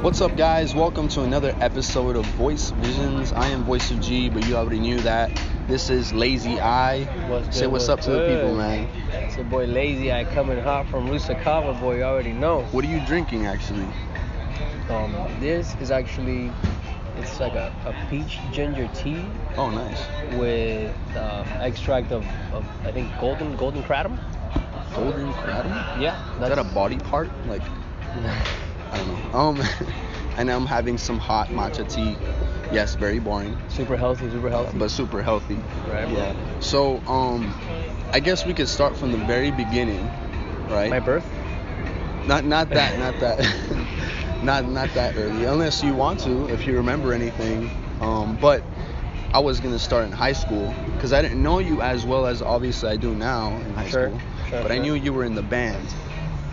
What's up, guys? Welcome to another episode of Voice Visions. I am Voice of G, but you already knew that. This is Lazy Eye. Say what's up to the people, man. It's your boy Lazy Eye coming hot from Lusakava, boy. You already know. What are you drinking, actually? This is actually, it's like a peach ginger tea. Oh, nice. With extract of I think golden kratom. Golden kratom? Yeah. Is that a body part? Like, I don't know. And I'm having some hot matcha tea. Yes, very boring. Super healthy. But super healthy. Right, bro. Yeah. So, I guess we could start from the very beginning, right? My birth? Not that, not that early, unless you want to, if you remember anything. But I was gonna start in high school because I didn't know you as well as obviously I do now in high school. But I knew you were in the band.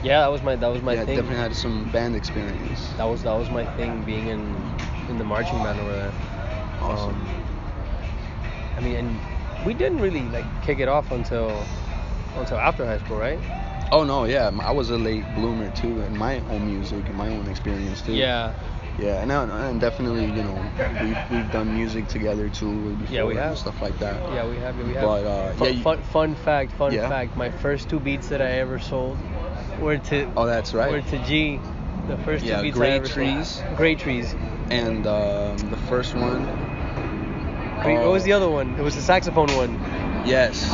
Yeah, that was my yeah, thing. Definitely had some band experience. That was my thing, being in the marching band over there. Awesome. I mean, and we didn't really like kick it off until after high school, right? Oh no, yeah, I was a late bloomer too, in my own music and my own experience too. Yeah. Yeah, and definitely, you know, we've done music together too before. Yeah, we have. And stuff like that. Yeah, we have. But fun fact. My first two beats that I ever sold were to. Oh, that's right. Were to G. The first two beats I ever sold. Great Trees. And the first one. What was the other one? It was the saxophone one. Yes.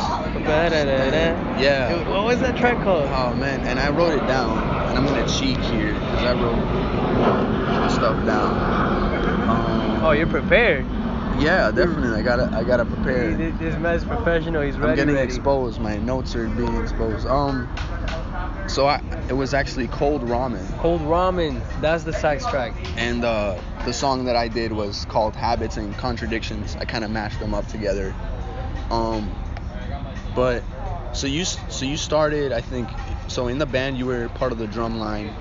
Yeah. What was that track called? Oh man, and I wrote it down, and I'm gonna cheat here because I wrote stuff down. Oh, you're prepared. Yeah, definitely. I gotta prepare. This man's professional. He's ready. I'm getting exposed. My notes are being exposed. So it was actually Cold Ramen. Cold Ramen. That's the sax track. And the song that I did was called Habits and Contradictions. I kind of mashed them up together. But so you started, I think. So in the band, you were part of the drum line.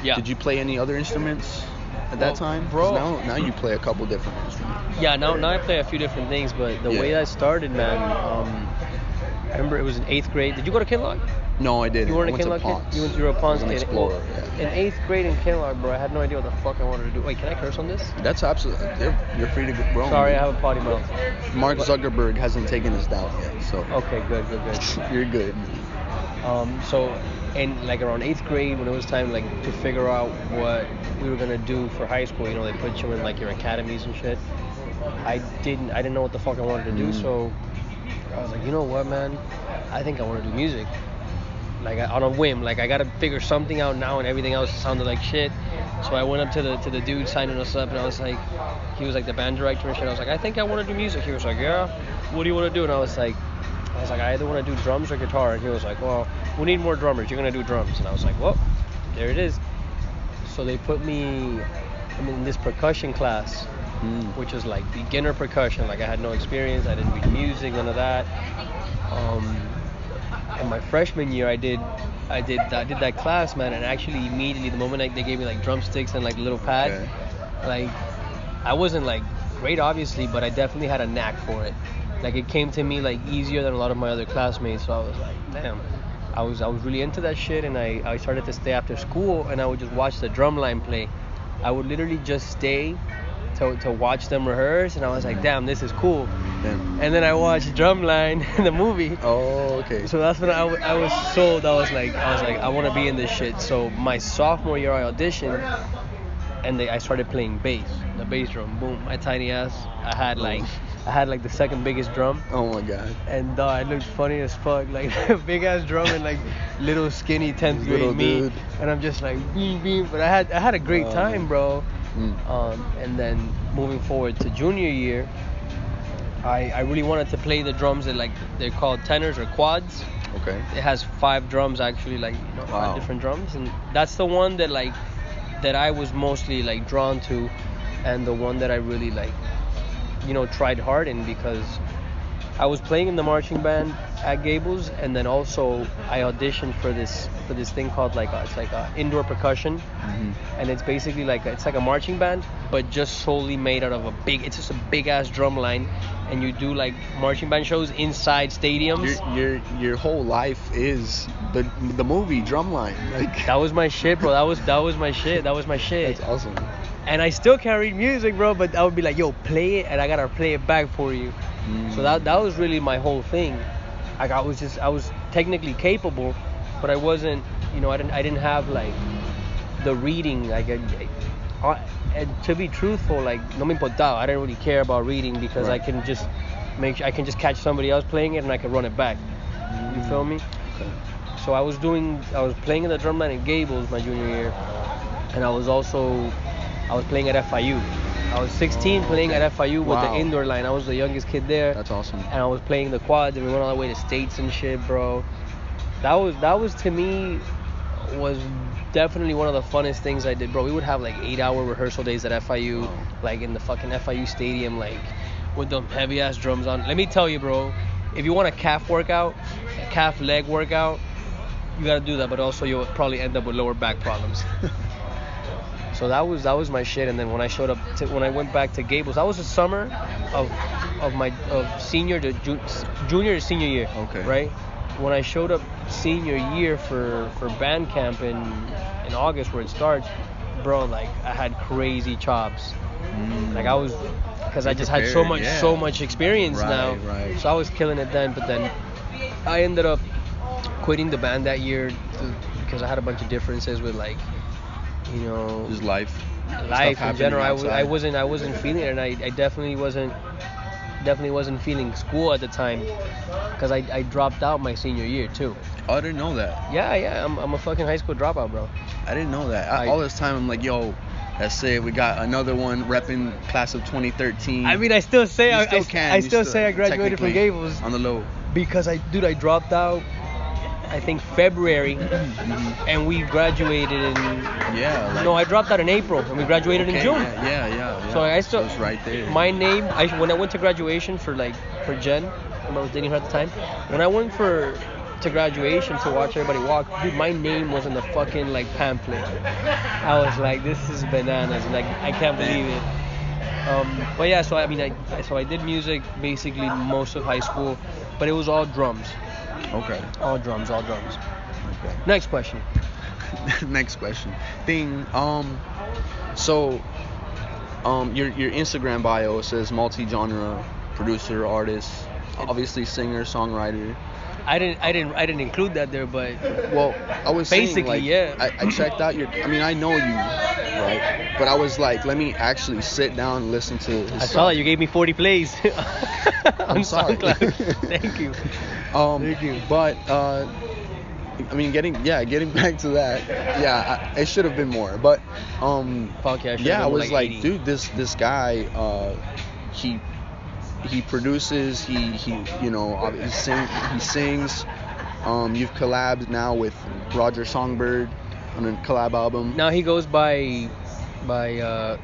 Yeah. Did you play any other instruments at that time? Bro. Now you play a couple different instruments. Yeah. Now I play a few different things, but the way I started, man. I remember it was in 8th grade. Did you go to Kinloch? No, I didn't. You weren't a Kinloch kid? You were a Ponce kid? Explorer, yeah. In 8th grade in Kinloch, bro, I had no idea what the fuck I wanted to do. Wait, can I curse on this? That's absolutely. You're free to go. Sorry, I have a potty mouth. Mark Zuckerberg hasn't taken us down yet, so. Okay, good. You're good. So, and like around 8th grade, when it was time like to figure out what we were gonna do for high school, you know, they put you in like your academies and shit. I didn't know what the fuck I wanted to do, so I was like, you know what, man? I think I want to do music. Like on a whim, like I gotta figure something out now, and everything else sounded like shit. So I went up to the dude signing us up, and I was like, he was like the band director and shit. I was like, I think I want to do music. He was like, yeah. What do you want to do? And I was like, I either want to do drums or guitar. And he was like, well, we need more drummers. You're gonna do drums. And I was like, well, there it is. So they put me in this percussion class, which is like beginner percussion. Like I had no experience. I didn't read music, none of that. And my freshman year, I did that class, man, and actually immediately the moment they gave me like drumsticks and like a little pad, like I wasn't like great obviously, but I definitely had a knack for it. Like it came to me like easier than a lot of my other classmates. So I was like, damn, I was really into that shit, and I started to stay after school, and I would just watch the drum line play. I would literally just stay to watch them rehearse, and I was like, damn, this is cool. And then I watched Drumline, the movie. Oh, okay. So that's when I was sold. I was like, I want to be in this shit. So my sophomore year, I auditioned, and I started playing bass, the bass drum. Boom, my tiny ass. I had like the second biggest drum. Oh my god. And I looked funny as fuck, like a big ass drum and like little skinny 10th grade me. Dude. And I'm just like beam. But I had a great time, bro. And then moving forward to junior year, I really wanted to play the drums that like they're called tenors or quads. Okay. It has 5 drums actually, like, you know, 5 different drums, and that's the one that I was mostly like drawn to, and the one that I really like, you know, tried hard in, because I was playing in the marching band at Gables, and then also I auditioned for this thing called it's like a indoor percussion, and it's basically it's like a marching band, but just solely made out of it's just a big ass drum line, and you do like marching band shows inside stadiums. Your whole life is the movie Drumline. Like that was my shit, bro. That was my shit. That's awesome. And I still can't read music, bro. But I would be like, yo, play it, and I gotta play it back for you. So that was really my whole thing. Like I was technically capable, but I wasn't. I didn't have like the reading. Like and to be truthful, like no me importaba. I didn't really care about reading because I can just I can just catch somebody else playing it and I can run it back. You feel me? Okay. So I was playing in the drumline at Gables my junior year, and I was playing at FIU. I was 16 playing at FIU with the indoor line. I was the youngest kid there. That's awesome. And I was playing the quads, and we went all the way to states and shit, bro. That was to me was definitely one of the funnest things I did, bro. We would have like 8-hour rehearsal days at FIU, like in the fucking FIU stadium, like with them heavy ass drums on. Let me tell you, bro, if you want a calf workout, a calf leg workout, you gotta do that, but also you'll probably end up with lower back problems. So that was my shit. And then when I went back to Gables, that was the summer of senior to junior to senior year. Okay. Right. When I showed up senior year for band camp in August where it starts, bro, like I had crazy chops. Like I was, because I just had so much experience now. Right. So I was killing it then. But then I ended up quitting the band that year because I had a bunch of differences with like, just life in general. I wasn't feeling it, and I definitely wasn't feeling school at the time because I dropped out my senior year too. Oh, I didn't know that. Yeah, I'm a fucking high school dropout, bro. I didn't know that. All this time I'm like, yo, that's it. We got another one repping class of 2013. I mean, I still say I graduated from Gables on the low because I dropped out. I think February, and we graduated in. No, I dropped out in April, and we graduated in June. Yeah. So I still. So it's right there. My name, when I went to graduation for Jen, I was dating her at the time. When I went to graduation to watch everybody walk, dude, my name was in the fucking like pamphlet. I was like, this is bananas. Like I can't believe it. But yeah, so I mean, I did music basically most of high school, but it was all drums. Okay. All drums. Okay. Next question. Next question. So, your Instagram bio says multi-genre producer, artist, obviously singer, songwriter. I didn't include that there, but well, I was basically saying, like, I checked out I know you, right? But I was like, let me actually sit down and listen to his I saw that you gave me 40 plays. I'm sorry. Thank you. Thank you. But I mean, getting back to that, it should have been more. But fuck yeah, I was like 80. dude, this guy, he produces, he sings. You've collabed now with Roger Songbird on a collab album. Now he goes by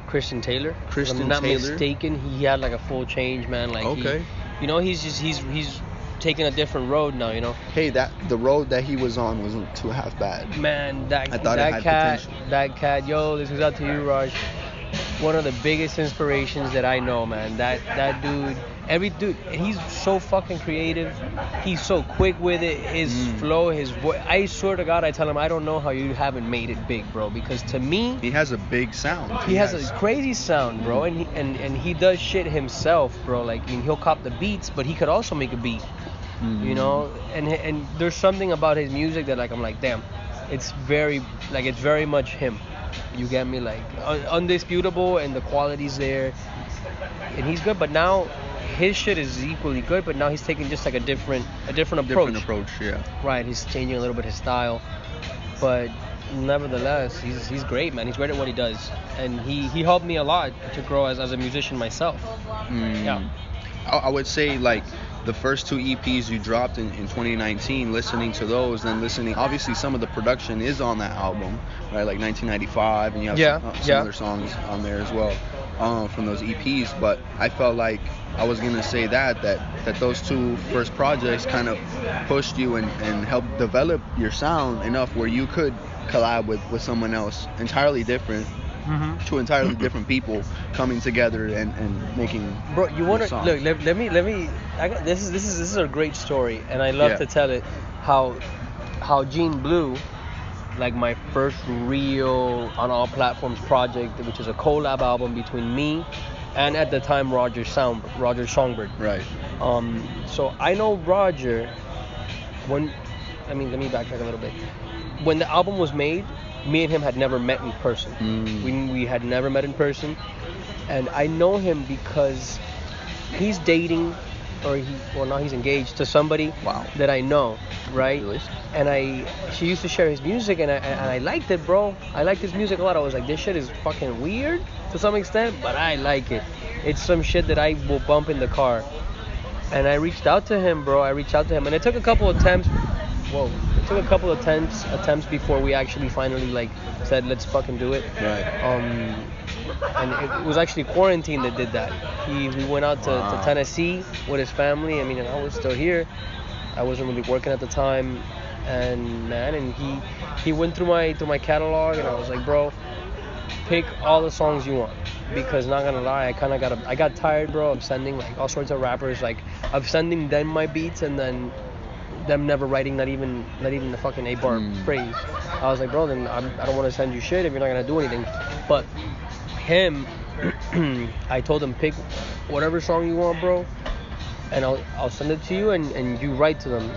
Christian Taylor. If I'm not mistaken, he had like a full change, man. Like okay. He's taking a different road now, Hey, the road that he was on wasn't too half bad. Man, I thought it had potential. That cat, yo, this goes out to you, Raj. One of the biggest inspirations that I know, man. That dude, he's so fucking creative. He's so quick with it. His flow, his voice. I swear to God, I tell him, I don't know how you haven't made it big, bro. Because to me, he has a big sound. He has a crazy sound, bro. And he does shit himself, bro. Like, I mean, he'll cop the beats, but he could also make a beat. And there's something about his music that like I'm like, damn, it's very much him. You get me? Like undisputable, and the quality's there, and he's good. But now his shit is equally good, but now he's taking just like a different approach. Yeah. Right, he's changing a little bit his style, but nevertheless, he's great, man. He's great at what he does, and he helped me a lot to grow as a musician myself. Yeah. I would say like the first 2 EPs you dropped in 2019, listening to those, then listening, obviously some of the production is on that album, right? Like 1995, and you have some other songs on there as well from those EPs. But I felt like I was gonna say that those 2 first projects kind of pushed you and helped develop your sound enough where you could collab with someone else entirely different. 2 entirely different people coming together and making. Bro, you wanna look? Let me. This is a great story, and I love to tell it. How Gene Blue like my first real on all platforms project, which is a collab album between me and at the time Roger Songbird. Right. So I know Roger when, I mean, let me backtrack a little bit. When the album was made, me and him had never met in person. We had never met in person, and I know him because he's dating, now he's engaged to somebody that I know, right? And she used to share his music, and I liked it, bro. I liked his music a lot. I was like, this shit is fucking weird to some extent, but I like it. It's some shit that I will bump in the car. And I reached out to him, bro. And it took a couple attempts. It took a couple of attempts before we actually finally like said, let's fucking do it. Right. And it was actually quarantine that did that. We went out to Tennessee with his family. I mean, and I was still here. I wasn't really working at the time, and he went through my catalog, and I was like, bro, pick all the songs you want, because not gonna lie, I got tired, bro, of sending like all sorts of rappers, like of sending them my beats and then them never writing not even the fucking 8-bar phrase. I was like, bro, then I don't want to send you shit if you're not gonna do anything. But him, I told him, pick whatever song you want, bro, and I'll send it to you, and you write to them.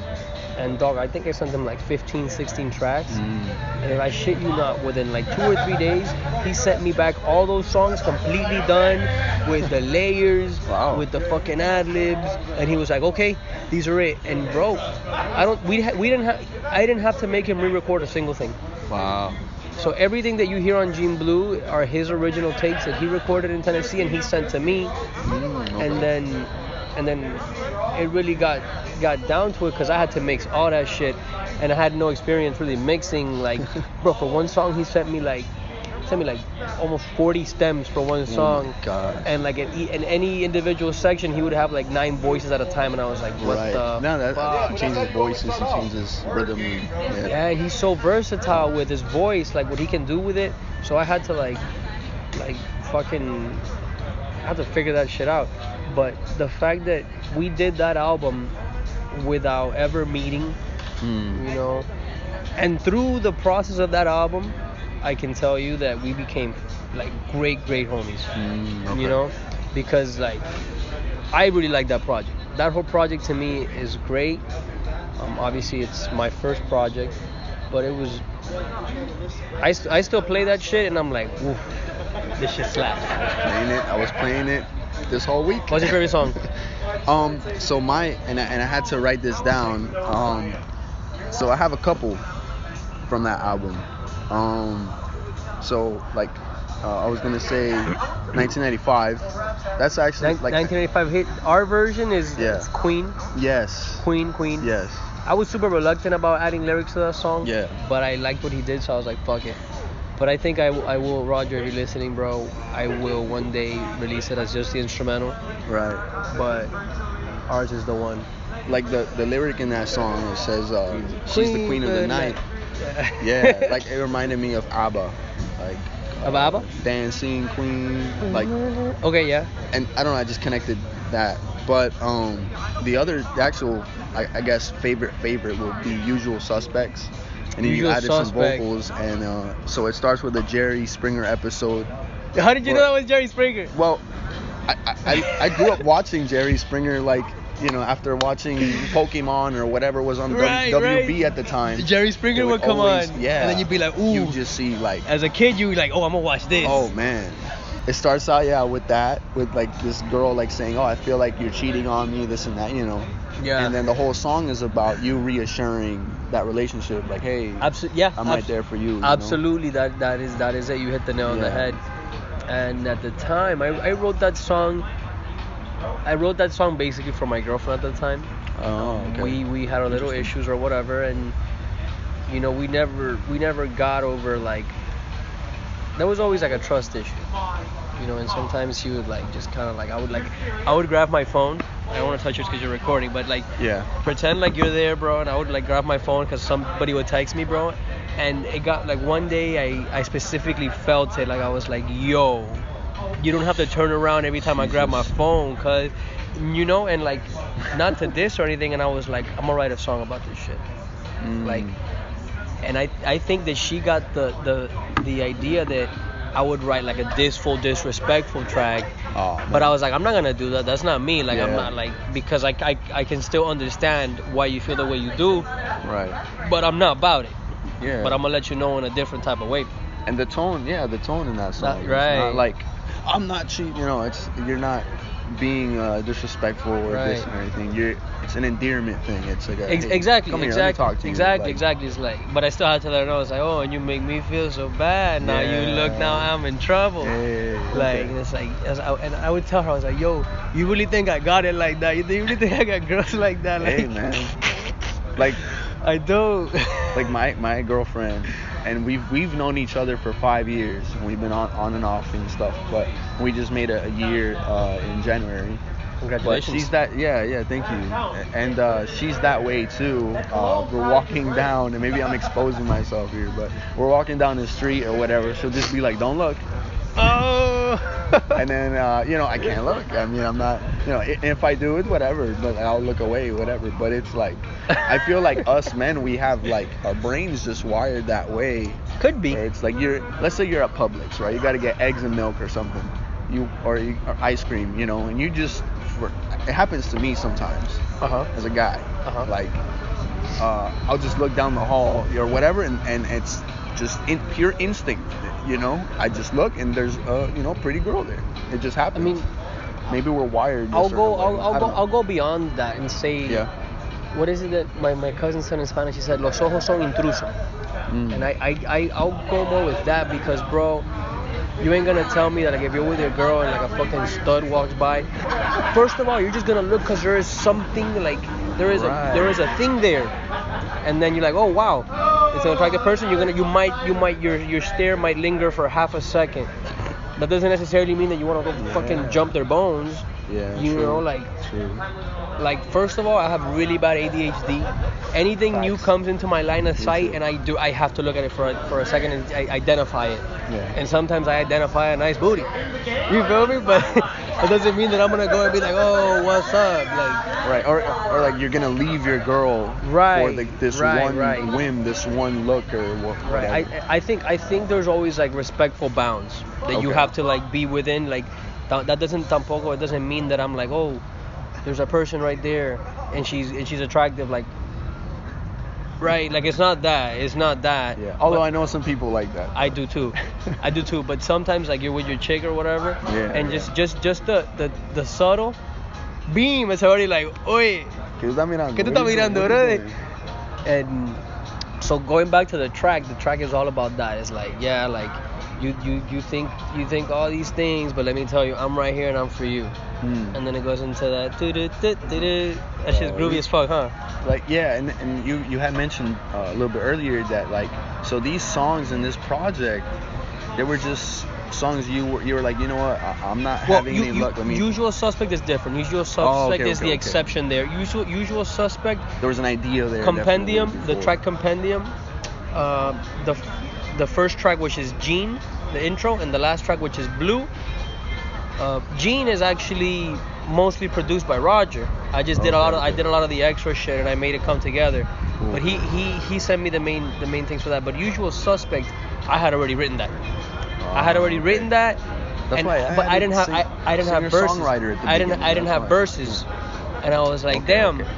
And dog, I think I sent him like 15, 16 tracks. And if I shit you not, within like 2 or 3 days, he sent me back all those songs completely done with the layers, with the fucking ad-libs, and he was like, okay, these are it. And bro, I didn't have to make him re-record a single thing. Wow. So everything that you hear on Gene Blue are his original takes that he recorded in Tennessee and he sent to me. Okay. And then it really got down to it because I had to mix all that shit, and I had no experience really mixing. Like, bro, for one song he sent me like almost 40 stems for one song. Oh my God. And like in any individual section he would have like 9 voices at a time, and I was like, what the fuck? He changes voices, he changes rhythm. Yeah, he's so versatile with his voice, like what he can do with it. So I had to like fucking have to figure that shit out. But the fact that we did that album without ever meeting, you know, and through the process of that album, I can tell you that we became like great homies. Okay. You know, because like I really like that project. That whole project to me is great. Obviously it's my first project, but it was. I still play that shit, and I'm like, woof, this shit slaps. I was playing it this whole week. What's your favorite song? So and I had to write this down. So I have a couple from that album. So like I was gonna say 1995. That's actually like 1985 hit. Our version is it's Queen. Yes. Queen. Yes. I was super reluctant about adding lyrics to that song. Yeah. But I liked what he did, so I was like, fuck it. But I think I will, Roger, if you're listening, bro, I will one day release it as just the instrumental. Right. But ours is the one. Like the lyric in that song, it says, she's the queen of the night. Yeah. Like it reminded me of ABBA. Like, of ABBA? Dancing Queen. Like. Okay, yeah. And I don't know, I just connected that. But the actual, I guess, favorite would be Usual Suspects. And then you added some vocals, and so it starts with a Jerry Springer episode. How did you know that was Jerry Springer? Well, I grew up watching Jerry Springer, like, you know, after watching Pokemon or whatever was on WB at the time. Jerry Springer would come on, and then you'd be like, ooh. You just see, like... As a kid, you were like, oh, I'm gonna watch this. Oh, man. It starts out, with that, with, like, this girl, like, saying, oh, I feel like you're cheating on me, this and that, you know. Yeah. And then the whole song is about you reassuring that relationship, like, hey, I'm right there for you. Absolutely, you know? that is it. You hit the nail on the head. And at the time, I wrote that song. I wrote that song basically for my girlfriend at the time. Oh, okay. We had our little issues or whatever, and you know, we never got over, like, there was always like a trust issue. You know, and sometimes she would like just kind of like I would grab my phone. I don't want to touch yours because you're recording, but like pretend like you're there, bro, and I would like grab my phone because somebody would text me, bro, and it got like one day I specifically felt it, like I was like, yo, you don't have to turn around every time I grab my phone, cause you know, and like not to diss or anything, and I was like, I'm gonna write a song about this shit, like and I think that she got the idea that I would write like a full disrespectful track. Oh, But man. I was like, I'm not gonna do that. That's not me. Like, I'm Yeah. not like, because I can still understand why you feel the way you do, Right. but I'm not about it. Yeah. But I'm gonna let you know in a different type of way. And the tone in that song. Right. It's not like, I'm not cheating. You know, you're not being disrespectful or Right. this or anything. It's an endearment thing. It's like a, hey, Exactly, come here, let me talk to you. exactly. Like, It's like, but I still had to let her know. It's like, oh, and you make me feel so bad. Now you look, Yeah. now I'm in trouble. Yeah, Like, okay. it's like, and I would tell her, I was like, yo, you really think I got it like that? You really think I got girls like that? Like, Hey, man. Like, I don't. like my girlfriend, and we've known each other for 5 years, and we've been on and off and stuff, but we just made a year in January. But Congratulations. she's that, yeah, thank you. And she's that way too. We're walking down, and maybe I'm exposing myself here, but we're walking down the street or whatever. She'll just be like, "Don't look," Oh. and then I can't look. I mean, I'm not, if I do it, whatever, but I'll look away, whatever. But it's like, I feel like us men, we have like our brains just wired that way. Could be. Where it's like let's say you're at Publix, right? You got to get eggs and milk or something, or ice cream, and you just, it happens to me sometimes as a guy. Like, I'll just look down the hall or whatever, and it's just pure instinct, I just look and there's a pretty girl there. It just happens. I mean, maybe we're wired. I'll go beyond that and say, Yeah. what is it that my cousin said in Spanish? He said, "Los ojos son intrusos," and I'll go more with that because, bro, you ain't gonna tell me that like if you're with your girl and like a fucking stud walks by, first of all, you're just gonna look because there is something, like there is a thing there, and then you're like, oh wow, it's an attractive person. Your stare might linger for half a second. That doesn't necessarily mean that you want to go fucking jump their bones. Yeah. You true, know, like. True. Like, first of all, I have really bad ADHD. Anything new Facts. comes into my line of Me sight, too. and I have to look at it for a second and I identify it. Yeah. And sometimes I identify a nice booty. You feel me? But it doesn't mean that I'm gonna go and be like, oh, what's up? Like, Right, or like you're gonna leave your girl for this one whim, this one look, or whatever. right. I think there's always like respectful bounds that you Okay. have to like be within. Like, that doesn't mean that I'm like, oh, there's a person right there and she's attractive, like, right, like it's not that. Yeah. Although But I know some people like that. I do too but sometimes like you're with your chick or whatever, and just the subtle beam is already like, oye, ¿Qué tú estás mirando? ¿qué tú estás mirando, brother? And so going back to the track is all about that. It's like, yeah, like you think all these things, but let me tell you, I'm right here and I'm for you. And then it goes into that that shit's groovy as fuck, huh? Like, yeah, and you had mentioned a little bit earlier that, like, so these songs in this project, they were just songs you were like, you know what, I'm not having any luck. I mean, Usual Suspect is different. Usual Suspect is the exception there. Usual Suspect. There was an idea there. Compendium, definitely, the track Compendium, the first track, which is Gene, the intro, and the last track, which is Blue. Gene is actually mostly produced by Roger. I just did a lot of the extra shit and I made it come together. Cool. But he sent me the main things for that. But Usual Suspect, I had already written that. That's and, why but I didn't have verses. Singer-songwriter at the I didn't beginning, have that's why. verses, and I was like, damn. Okay.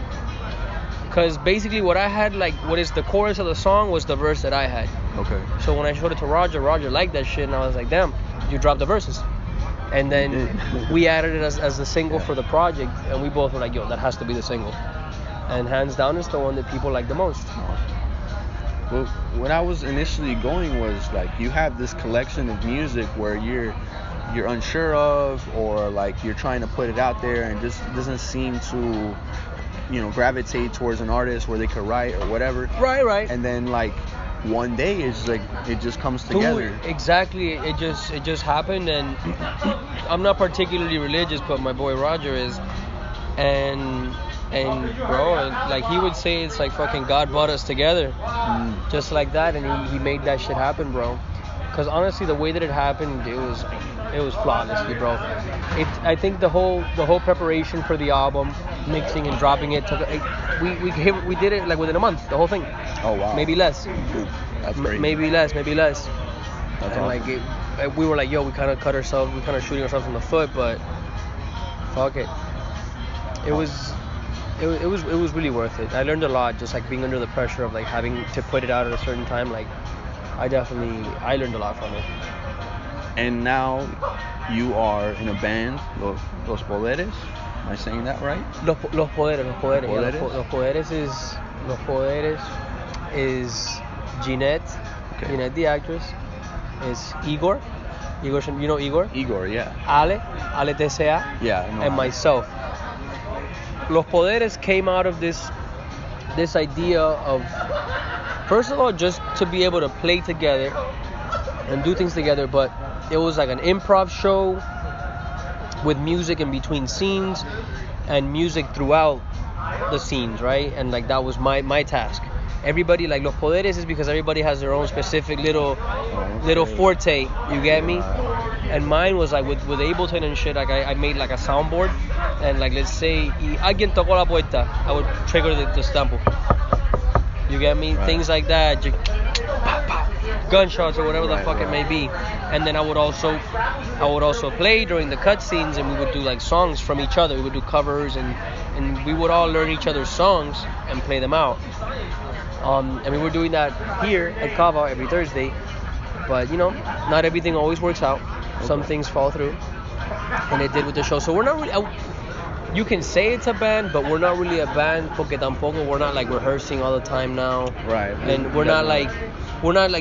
Because basically what I had, like, what is the chorus of the song was the verse that I had. Okay. So when I showed it to Roger liked that shit, and I was like, damn, you dropped the verses. And then we added it as the single for the project, and we both were like, yo, that has to be the single. And hands down, it's the one that people like the most. Well, what I was initially going was, like, you have this collection of music where you're unsure of, or like you're trying to put it out there and just doesn't seem to, gravitate towards an artist where they could write or whatever. Right. And then, like, one day it's like it just comes together. Dude, exactly. It just happened, and I'm not particularly religious, but my boy Roger is, and bro, like, he would say it's like fucking God brought us together, just like that, and he made that shit happen, bro. Because honestly, the way that it happened, it was flawlessly, bro. I think the whole preparation for the album, mixing and dropping it, we did it like within a month, the whole thing. Oh wow. Maybe less. That's great. Maybe less. That's And awesome. we were like, yo, we kind of shooting ourselves in the foot, but fuck it. It was really worth it. I learned a lot, just like being under the pressure of like having to put it out at a certain time. Like, I learned a lot from it. And now you are in a band, Los Poderes. Am I saying that right? Los Poderes. Poderes? Yeah, Los Poderes is Jeanette. Okay. Jeanette, the actress. Is Igor. You know Igor? Igor, yeah. Ale TCA. Yeah, I know. And myself. Los Poderes came out of this idea of, first of all, just to be able to play together and do things together, but it was like an improv show with music in between scenes and music throughout the scenes, right? And like that was my task. Everybody, like Los Poderes is because everybody has their own specific little forte, you get me? And mine was like with Ableton and shit, like I made like a soundboard, and like let's say y alguien tocó la puerta, I would trigger the stampo. You get me? Right. Things like that, gunshots or whatever the fuck it may right. be. And then I would also play during the cutscenes, and we would do like songs from each other. We would do covers, and we would all learn each other's songs and play them out. And we were doing that here at Kava every Thursday, but you know, not everything always works out. Some things fall through, and it did with the show. So we're not really. You can say it's a band, but we're not really a band. Porque tampoco we're not like rehearsing all the time now. Right. And we're not like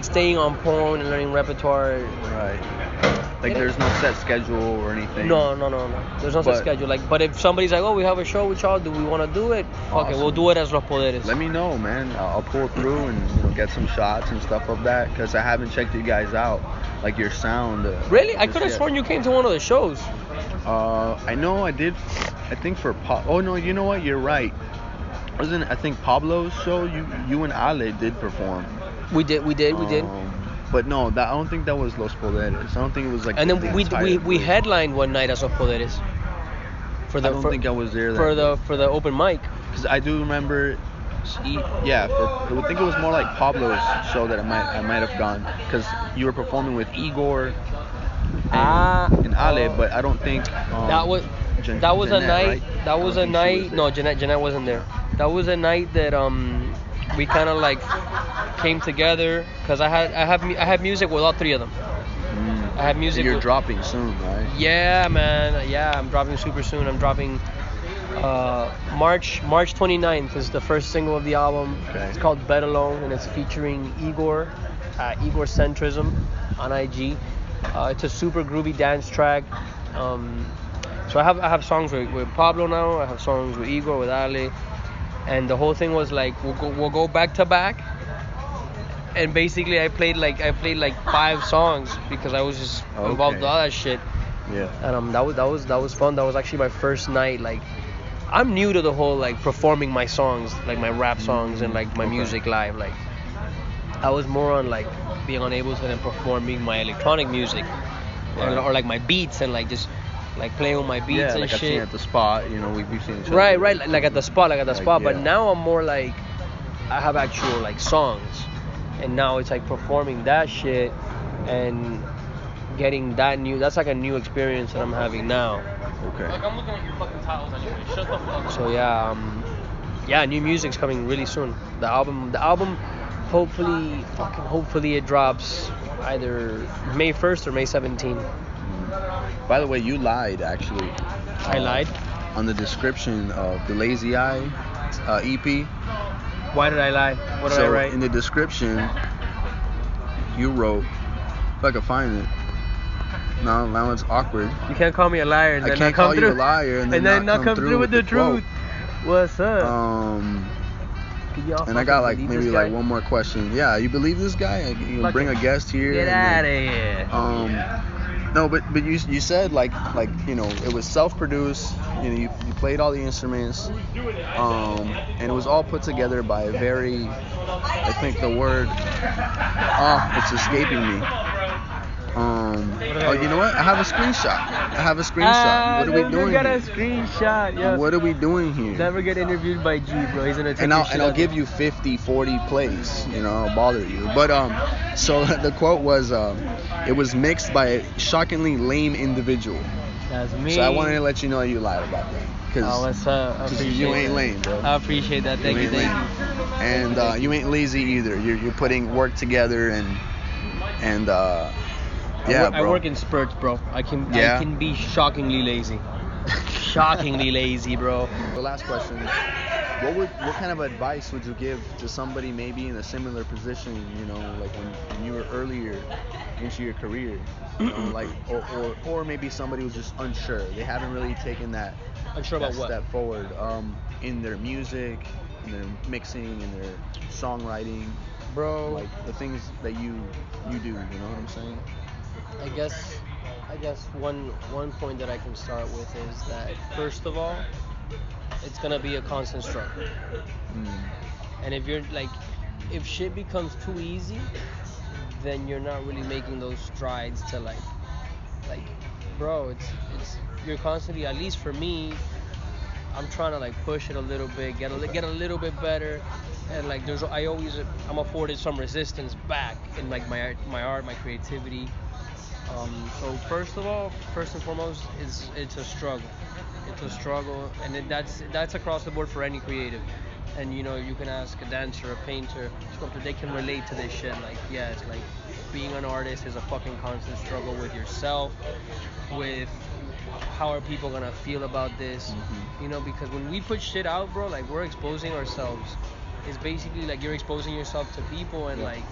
staying on point and learning repertoire. Right. Like there's no set schedule or anything. No. There's no set schedule. Like, but if somebody's like, oh, we have a show with y'all, do we want to do it? Awesome. Okay, we'll do it as Los Poderes. Let me know, man. I'll pull through and get some shots and stuff of that, because I haven't checked you guys out. Like your sound. Really? I could have sworn you came to one of the shows. I know I did. I think for oh no, you know what? You're right. Wasn't I think Pablo's show? You and Ale did perform. We did. But no, I don't think that was Los Poderes. I don't think it was like. And then the we entire group. headlined one night as Los Poderes. I don't think I was there. For the open mic. Because I do remember. Yeah, I think it was more like Pablo's show that I might have gone, because you were performing with Igor and Ale, but I don't think that was Jeanette, a night. Right? That was a night. No, Jeanette wasn't there. That was a night that we kind of like came together, because I have music with all three of them. I have music. You're dropping soon, right? Yeah, man. Yeah, I'm dropping super soon. I'm dropping March 29th is the first single of the album. Okay. It's called Bet Alone, and it's featuring Igor Centrism on IG. It's a super groovy dance track. So I have songs with Pablo now. I have songs with Igor, with Ale, and the whole thing was like we'll go back to back. And basically I played like 5 songs, because I was just involved with all that shit. Yeah. And that was fun. That was actually my first night. Like, I'm new to the whole like performing my songs, like my rap songs and like my music live. Like, I was more on like being on Ableton and performing my electronic music, or like my beats, and like just like playing with my beats and like shit. I've seen at the spot. You know, we've seen each other. Right, like at the spot. But yeah. now I'm more like, I have actual like songs, and now it's like performing that shit and getting that's like a new experience that I'm having now. Okay. Like, I'm looking at your fucking titles anyway. Shut the fuck up. So yeah, new music's coming really soon. The album hopefully it drops either May 1st or May 17th. By the way, you lied actually. I lied? On the description of the Lazy Eye EP. Why did I lie? What did I write? In the description, you wrote, if I could find it. Now it's awkward. You can't call me a liar and I then can't not come call through. you a liar and then not come through with the truth. What's up? And I got like maybe like one more question. Yeah, you believe this guy? You bring a guest here. Get out of here. No, but you said like you know, it was self-produced. You know, you played all the instruments, and it was all put together by a very, I think the word, it's escaping me. Oh, you know what? I have a screenshot. What are we doing You got here? a screenshot, yo. What are we doing here? Never get interviewed by G, bro. He's gonna take And your shit I'll out give there. you 50, 40 plays. You know, I'll bother you. But so the quote was, it was mixed by a shockingly lame individual. That's me. So I wanted to let you know you lied about that. Oh, what's up? I appreciate you ain't that. lame, bro. I appreciate that. Thank you, ain't thank lame. you. And you ain't lazy either. You're putting work together and yeah, I bro. work in spurts, bro. I can be shockingly lazy. Shockingly lazy, bro. The last question: what kind of advice would you give to somebody maybe in a similar position? You know, like when you were earlier into your career, you know, like or maybe somebody was just unsure. They haven't really taken that Unsure about what? step forward in their music, in their mixing, in their songwriting, Bro, like the things that you do. You know what I'm saying? I guess one point that I can start with is that first of all, it's gonna be a constant struggle. And if you're like, if shit becomes too easy, then you're not really making those strides to like, bro, it's you're constantly, at least for me, I'm trying to like push it a little bit, get a little bit better, and like I'm afforded some resistance back in like my art, my creativity. So first and foremost, it's a struggle. It's a struggle, and that's across the board for any creative. And you know, you can ask a dancer, a painter, sculptor, they can relate to this shit. Like, yes, like being an artist is a fucking constant struggle with yourself, with how are people gonna feel about this, you know, because when we put shit out, bro, like we're exposing ourselves. It's basically like you're exposing yourself to people, and like,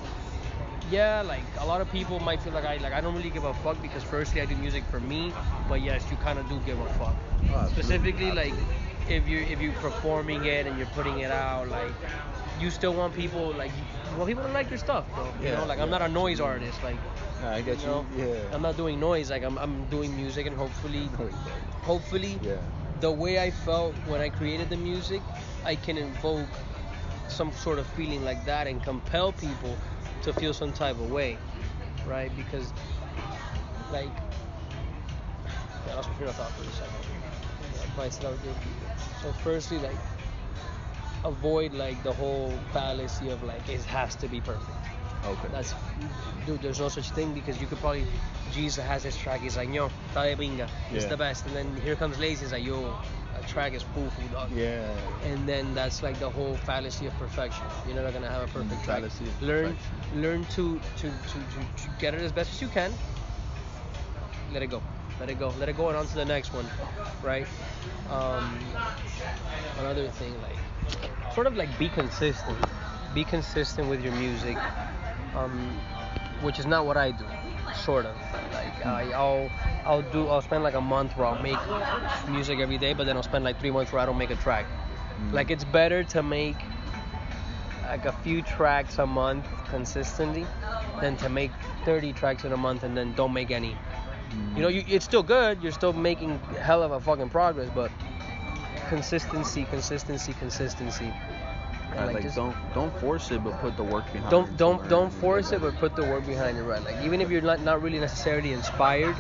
yeah, like a lot of people might feel like I don't really give a fuck because firstly I do music for me, but yes, you kind of do give a fuck. Specifically, like if you're performing it and you're putting it out, like you still want people to like your stuff, bro. You know, like I'm not a noise artist, like. I get you. I'm not doing noise, like I'm doing music, and hopefully, the way I felt when I created the music, I can invoke some sort of feeling like that and compel people to feel some type of way, right? Because, like, I lost my train of thought for a second. I said I would give people. So, firstly, like, avoid like the whole fallacy of like it has to be perfect. Okay. Dude, there's no such thing, because you could probably, Jesus has this track, he's like, yo, ta de pinga, it's the best, and then here comes Lazy, he's like, yo, a track is foo dog. Yeah. And then that's like the whole fallacy of perfection. You're never gonna have a perfect track. Learn to get it as best as you can. Let it go, and on to the next one, right? Another thing, like, sort of like be consistent with your music, which is not what I do, sort of. Like I'll spend like a month where I'll make music every day, but then I'll spend like 3 months where I don't make a track. Like, it's better to make like a few tracks a month consistently than to make 30 tracks in a month and then don't make any. You know, it's still good, you're still making hell of a fucking progress, but consistency. Right, like don't force it, but put the work behind it. Don't force it, but put the work behind it, right? Like, even if you're not really necessarily inspired,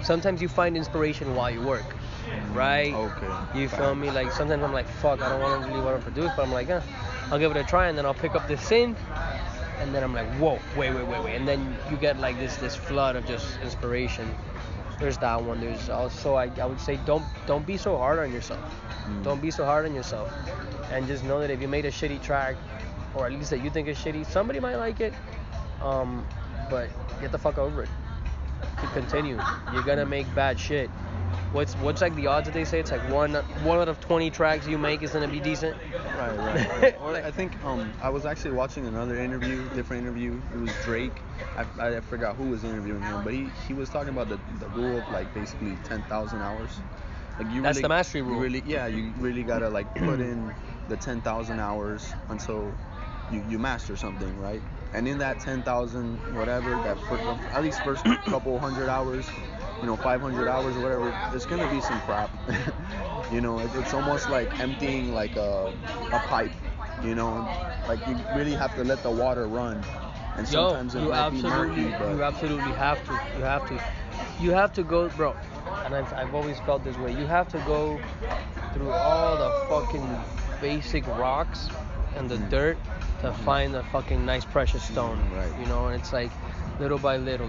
sometimes you find inspiration while you work, right? Okay. You feel me? Like, sometimes I'm like, fuck, I don't really want to produce, but I'm like, I'll give it a try, and then I'll pick up this synth, and then I'm like, whoa, wait, and then you get like this flood of just inspiration. There's that one. There's also, I would say, don't be so hard on yourself. Don't be so hard on yourself, and just know that if you made a shitty track, or at least that you think is shitty, somebody might like it, but get the fuck over it. Continue. You're gonna make bad shit. What's like the odds that they say it's like one out of 20 tracks you make is gonna be decent? Right. Well, I think I was actually watching another different interview. It was Drake. I forgot who was interviewing him, but he was talking about the rule of like basically 10,000 hours. Like, that's the mastery rule. You really gotta like put in the 10,000 hours until you master something, right? And in that 10,000 whatever, at least first couple hundred hours, 500 hours or whatever, there's gonna be some crap. It's almost like emptying like a pipe. Like, you really have to let the water run and Yo, sometimes it might be murky, but you absolutely have to. You have to go, bro. And I've always felt this way. You have to go through all the fucking basic rocks and the dirt to find a fucking nice precious stone. Right. You know, and it's like little by little.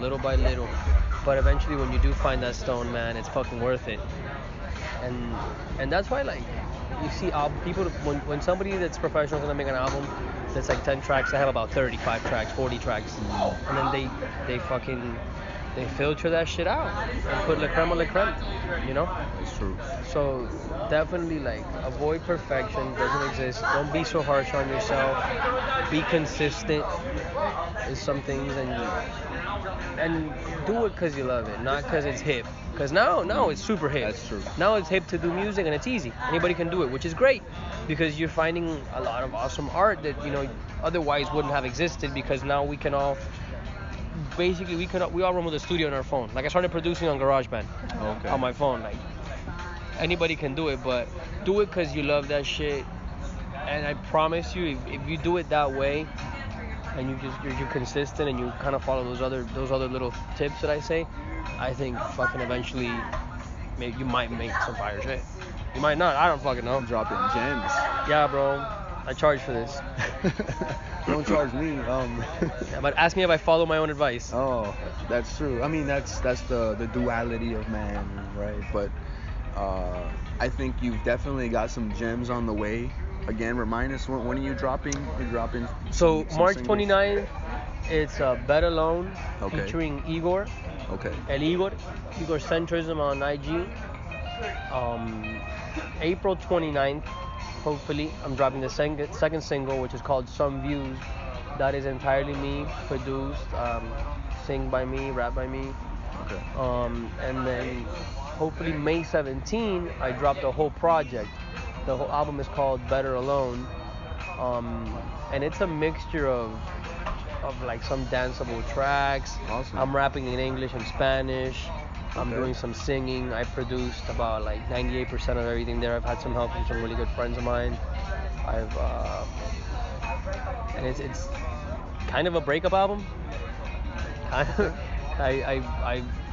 But eventually, when you do find that stone, man, it's fucking worth it. And that's why, like, you see people, when somebody that's professional is gonna make an album that's like 10 tracks, they have about 35 tracks, 40 tracks, and then they filter that shit out and put la creme, you know. it's true. So definitely, like, avoid perfection. Doesn't exist. Don't be so harsh on yourself. Be consistent in some things, and do it because you love it, not because it's hip. Because now it's super hip. That's true. Now it's hip to do music, and it's easy. Anybody can do it, which is great, because you're finding a lot of awesome art that, you know, otherwise wouldn't have existed, because now we can all basically we all run with a studio on our phone. Like, I started producing on GarageBand on my phone. Like, anybody can do it, but do it because you love that shit. And I promise you, if you do it that way, and you're consistent, and you kind of follow those other little tips that I say, I think fucking eventually you might make some fire shit. You might not. I don't fucking know. Dropping gems. Yeah, bro. I charge for this. Don't charge me. Yeah, but ask me if I follow my own advice. Oh, that's true. I mean, that's the duality of man, right? But I think you've definitely got some gems on the way. Again, remind us, when are you dropping? You're dropping. So some March singles? 29th, it's Bet Alone, Okay. featuring Igor. Okay. El Igor Centrism on IG. April 29th, hopefully, I'm dropping the second single, which is called Some Views. That is entirely me, produced, sing by me, rap by me. Okay. And then hopefully May 17, I drop the whole project. The whole album is called Better Alone. And it's a mixture of like some danceable tracks. Awesome. I'm rapping in English and Spanish. I'm Okay. doing some singing. I produced about like 98% of everything there. I've had some help from some really good friends of mine. And it's kind of a breakup album.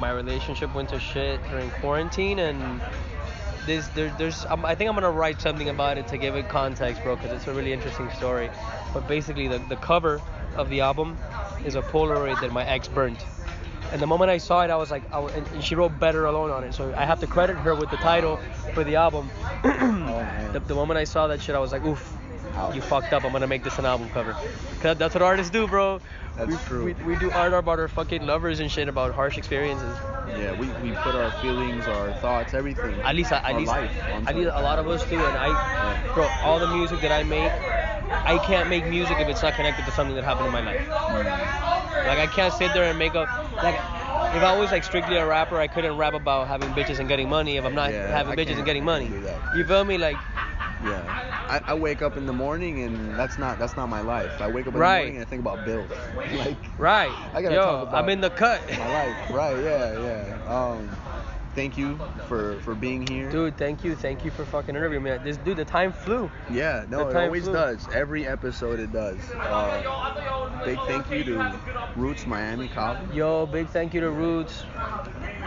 My relationship went to shit during quarantine, and I think I'm gonna write something about it to give it context, bro, because it's a really interesting story. But basically, the cover of the album is a Polaroid that my ex burnt. And the moment I saw it, I was like, and she wrote Better Alone on it. So I have to credit her with the title for the album. man. The moment I saw that shit, I was like, oof, Ouch. you fucked up. I'm gonna make this an album cover. Cause that's what artists do, bro. That's true. We do art about our fucking lovers and shit, about harsh experiences. Yeah, we put our feelings, our thoughts, everything. At least life onto it. a lot of us do. And bro, all the music that I make, I can't make music if it's not connected to something that happened in my life. Like, I can't sit there and make if I was like strictly a rapper, I couldn't rap about having bitches and getting money if I'm not having I bitches can't and getting money. do that. You feel me? Like, Yeah. I wake up in the morning and that's not my life. I wake up in the Right. morning and I think about bills. Like, right. I gotta Yo, talk about I'm in the cut. my life. Right, yeah. Thank you for being here. Dude, thank you for fucking interviewing me. The time flew. Yeah, no, The it time always flew. does. Every episode it does. Big thank you to Roots Miami Cava. Yo, big thank you to Roots,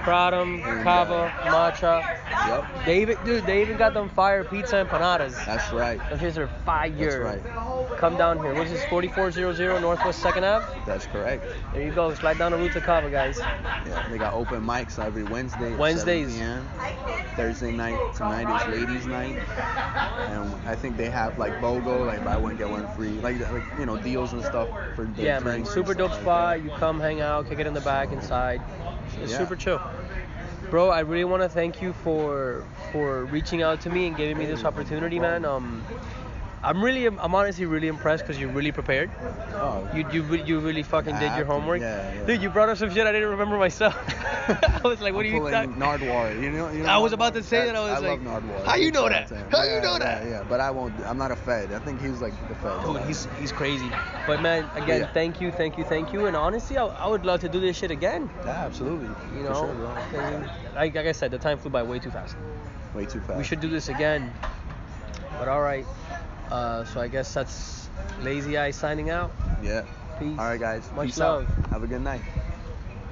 Kratom, And, Kava, Matcha. Yep, They even got them fire pizza empanadas. that's right. Those shits are fire. That's right. Come down here. What's this? 4400 Northwest 2nd Ave? That's correct. There you go. Slide down to Roots of Kava, guys. Yeah, they got open mics every Wednesday. At Wednesdays. 7 p.m. Thursday night tonight is ladies' night, and I think they have like BOGO, like buy one get one free, like deals and stuff for the Yeah, man. drinks and Super dope stuff spot. like You come hang out, kick it in the back inside. It's Yeah. super chill. Bro, I really want to thank you for reaching out to me and giving me this opportunity, man. I'm honestly really impressed because you're really prepared. that. Oh, You really fucking did your homework. Yeah. Dude, you brought up some shit I didn't remember myself. I was like, what are you pulling talking? Nardwuar. You know I was about to say that. I was I like, love Nardwuar. how you know that? How you know that? Yeah, but I won't. I'm not a Fed. I think he's like the Fed. Dude, he's crazy. But man, again, Yeah. thank you. And honestly, I would love to do this shit again. Yeah, absolutely. You For know, sure, bro. 'cause like I said, the time flew by way too fast. Way too fast. We should do this again. But all right. So I guess that's Lazy Eye signing out. Yeah. Peace. All right, guys. Much Peace love. out. Have a good night.